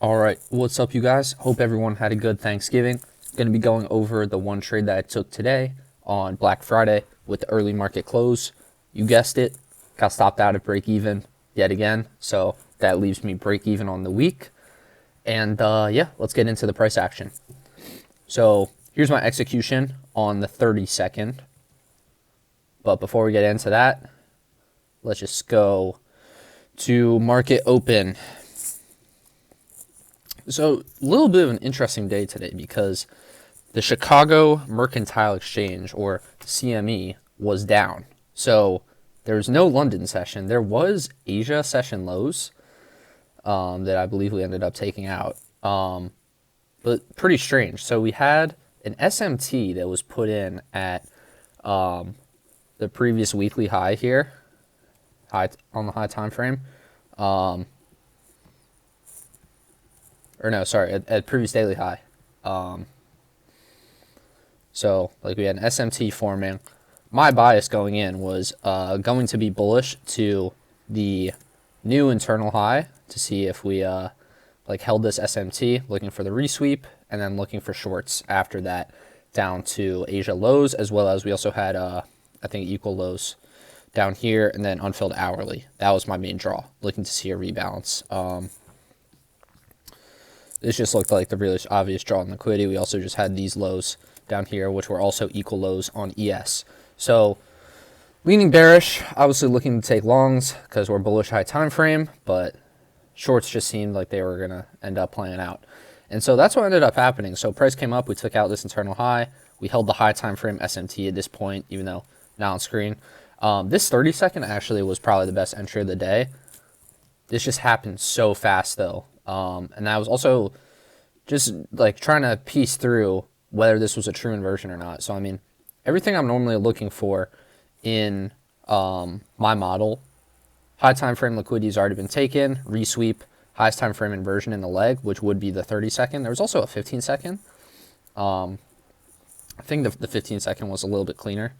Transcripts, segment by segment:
All right, what's up, you guys? Hope everyone had a good Thanksgiving. Going to be going over the one trade that I took today on Black Friday with the early market close. You guessed it, got stopped out at break even yet again, so that leaves me break even on the week. And yeah, let's get into the price action. So here's my execution on the 32nd. But before we get into that, let's just go to market open. So a little bit of an interesting day today because the Chicago Mercantile Exchange, or CME, was down. So there was no London session. There was Asia session lows that I believe we ended up taking out. But pretty strange. So we had an SMT that was put in at the previous weekly high here, on the high time frame. Or no, sorry, at previous daily high. So like we had an SMT forming. My bias going in was going to be bullish to the new internal high to see if we like held this SMT, looking for the resweep, and then looking for shorts after that down to Asia lows, as well as we also had I think equal lows down here, and then unfilled hourly. That was my main draw, looking to see a rebalance. This just looked like the really obvious draw in liquidity. We also just had these lows down here, which were also equal lows on ES. So leaning bearish, obviously looking to take longs because we're bullish high time frame, but shorts just seemed like they were going to end up playing out. And so that's what ended up happening. So price came up, we took out this internal high. We held the high time frame SMT at this point, even though not on screen. This 30-second actually was probably the best entry of the day. This just happened so fast, though. And I was also just like trying to piece through whether this was a true inversion or not. So, I mean, everything I'm normally looking for in my model, high time frame liquidity has already been taken, resweep, highest time frame inversion in the leg, which would be the 30-second. There was also a 15-second. I think the 15-second was a little bit cleaner.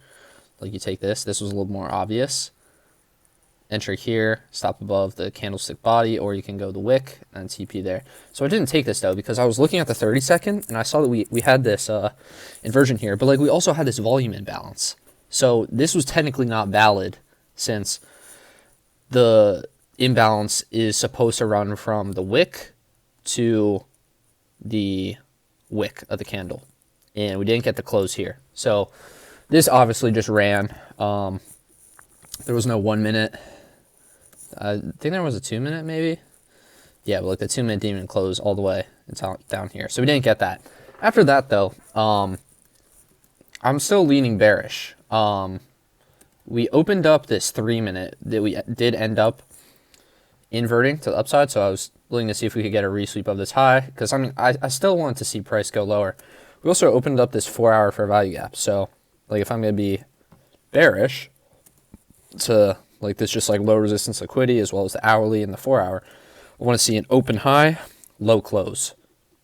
Like you take this was a little more obvious. Entry here, stop above the candlestick body, or you can go the wick and TP there. So I didn't take this though because I was looking at the 30-second and I saw that we had this inversion here, but like we also had this volume imbalance. So this was technically not valid since the imbalance is supposed to run from the wick to the wick of the candle, and we didn't get the close here. So this obviously just ran. There was no 1 minute. I think there was a 2 minute maybe. Yeah, but like the 2 minute didn't even close all the way until down here. So we didn't get that. After that though, I'm still leaning bearish. We opened up this 3 minute that we did end up inverting to the upside. So I was looking to see if we could get a resweep of this high. Because I mean, I still want to see price go lower. We also opened up this 4 hour fair value gap. So like if I'm going to be bearish to like this just like low resistance liquidity as well as the hourly and the 4 hour, I want to see an open high, low close.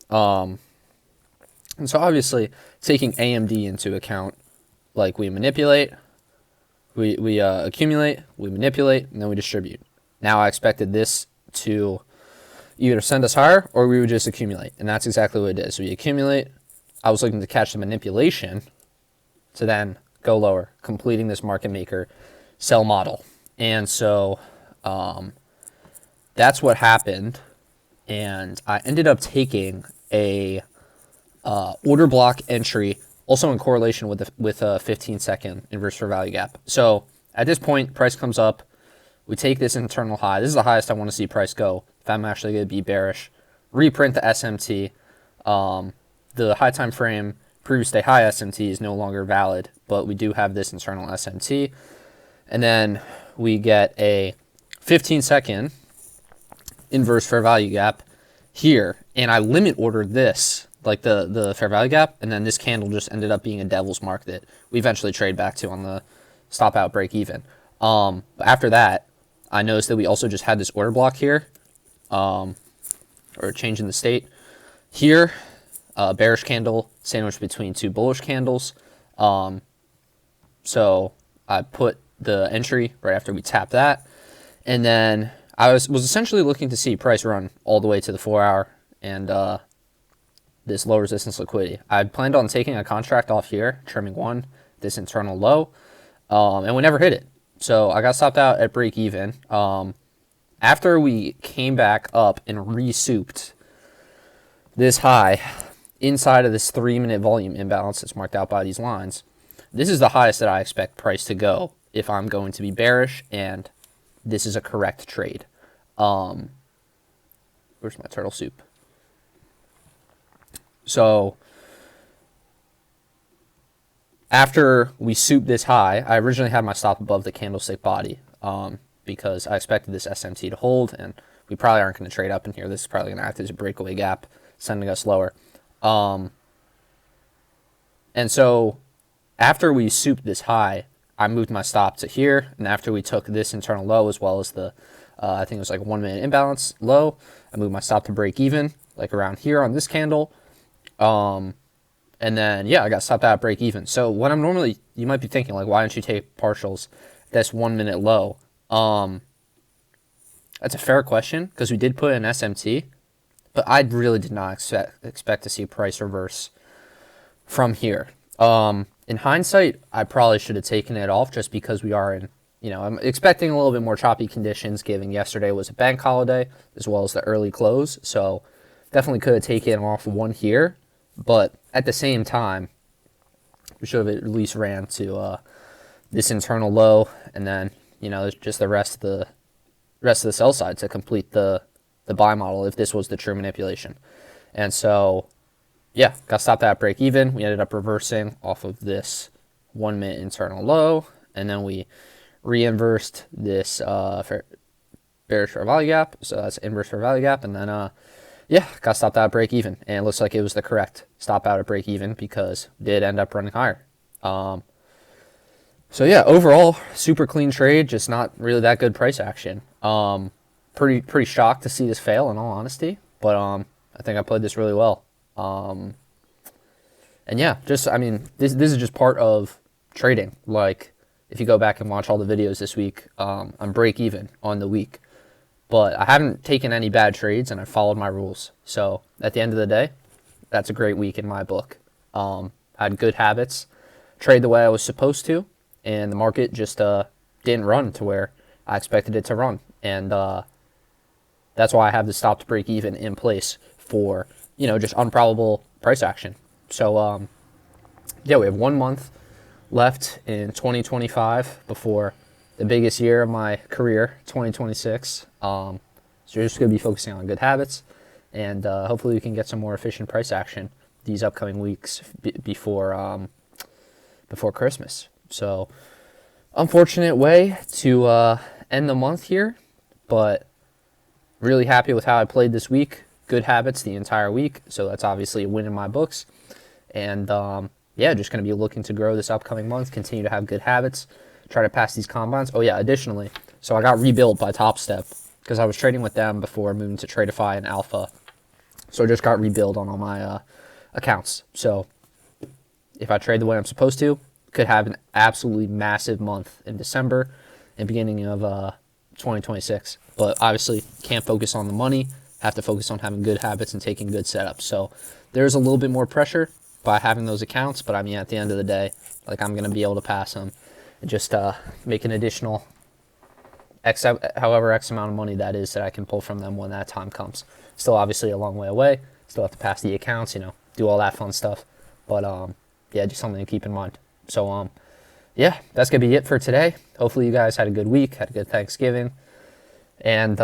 And so obviously taking AMD into account, like we manipulate, we accumulate, we manipulate, and then we distribute. Now I expected this to either send us higher or we would just accumulate, and that's exactly what it is. So we accumulate. I was looking to catch the manipulation to then go lower, completing this market maker sell model. And so that's what happened. And I ended up taking a order block entry, also in correlation with a 15-second inverse fair value gap. So at this point, price comes up. We take this internal high. This is the highest I want to see price go if I'm actually going to be bearish. Reprint the SMT. The high time frame previous day high SMT is no longer valid, but we do have this internal SMT. And then we get a 15-second inverse fair value gap here. And I limit ordered this, like the fair value gap, and then this candle just ended up being a devil's mark that we eventually trade back to on the stop out break even. But after that, I noticed that we also just had this order block here, or change in the state. Here, bearish candle sandwiched between two bullish candles. So I put the entry right after we tapped that. And then I was essentially looking to see price run all the way to the 4 hour and this low resistance liquidity. I planned on taking a contract off here, trimming one, this internal low, and we never hit it. So I got stopped out at break even. After we came back up and re-souped this high inside of this 3-minute volume imbalance that's marked out by these lines, this is the highest that I expect price to go if I'm going to be bearish and this is a correct trade. Where's my turtle soup? So after we soup this high, I originally had my stop above the candlestick body because I expected this SMT to hold, and we probably aren't going to trade up in here. This is probably going to act as a breakaway gap, sending us lower. And so after we souped this high, I moved my stop to here, and after we took this internal low as well as the, I think it was like 1 minute imbalance low, I moved my stop to break even, like around here on this candle. And then, yeah, I got stopped out at break even. So what I'm normally, you might be thinking, like, why don't you take partials that's 1 minute low? That's a fair question because we did put an SMT, but I really did not expect to see a price reverse from here. In hindsight, I probably should have taken it off just because we are in, I'm expecting a little bit more choppy conditions given yesterday was a bank holiday as well as the early close. So definitely could have taken off one here. But at the same time, we should have at least ran to this internal low, and then just the rest of the sell side to complete the buy model if this was the true manipulation. And so, yeah, got stopped at break even. We ended up reversing off of this 1 minute internal low, and then we re-inversed this bearish fair value gap. So that's inverse fair value gap, and then yeah, got stopped out at break even, and it looks like it was the correct stop out at break even because it did end up running higher. So yeah, overall, super clean trade, just not really that good price action. Pretty shocked to see this fail, in all honesty, but I think I played this really well. And yeah, this is just part of trading. Like, if you go back and watch all the videos this week, I'm break even on the week. But I haven't taken any bad trades, and I followed my rules. So at the end of the day, that's a great week in my book. I had good habits, trade the way I was supposed to, and the market just didn't run to where I expected it to run. And that's why I have the stop to break even in place for, just unprobable price action. So, yeah, we have 1 month left in 2025 before the biggest year of my career, 2026. So we're just going to be focusing on good habits, and hopefully we can get some more efficient price action these upcoming weeks before Christmas. So unfortunate way to end the month here, but really happy with how I played this week. Good habits the entire week, so that's obviously a win in my books. And yeah, just going to be looking to grow this upcoming month, continue to have good habits, try to pass these combines. Oh yeah, additionally, so I got rebuilt by Top Step because I was trading with them before moving to Tradeify and Alpha. So I just got rebuilt on all my accounts. So if I trade the way I'm supposed to, could have an absolutely massive month in December and beginning of 2026. But obviously can't focus on the money, have to focus on having good habits and taking good setups. So there's a little bit more pressure by having those accounts, but I mean, at the end of the day, like, I'm going to be able to pass them and just make an additional X amount of money that is that I can pull from them when that time comes. Still obviously a long way away. Still have to pass the accounts, do all that fun stuff. But yeah, just something to keep in mind. So yeah, that's going to be it for today. Hopefully you guys had a good week, had a good Thanksgiving. And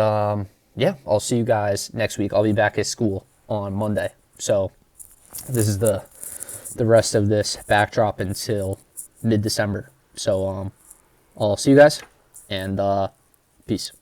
yeah, I'll see you guys next week. I'll be back at school on Monday. So this is the rest of this backdrop until mid-December. So I'll see you guys, and peace.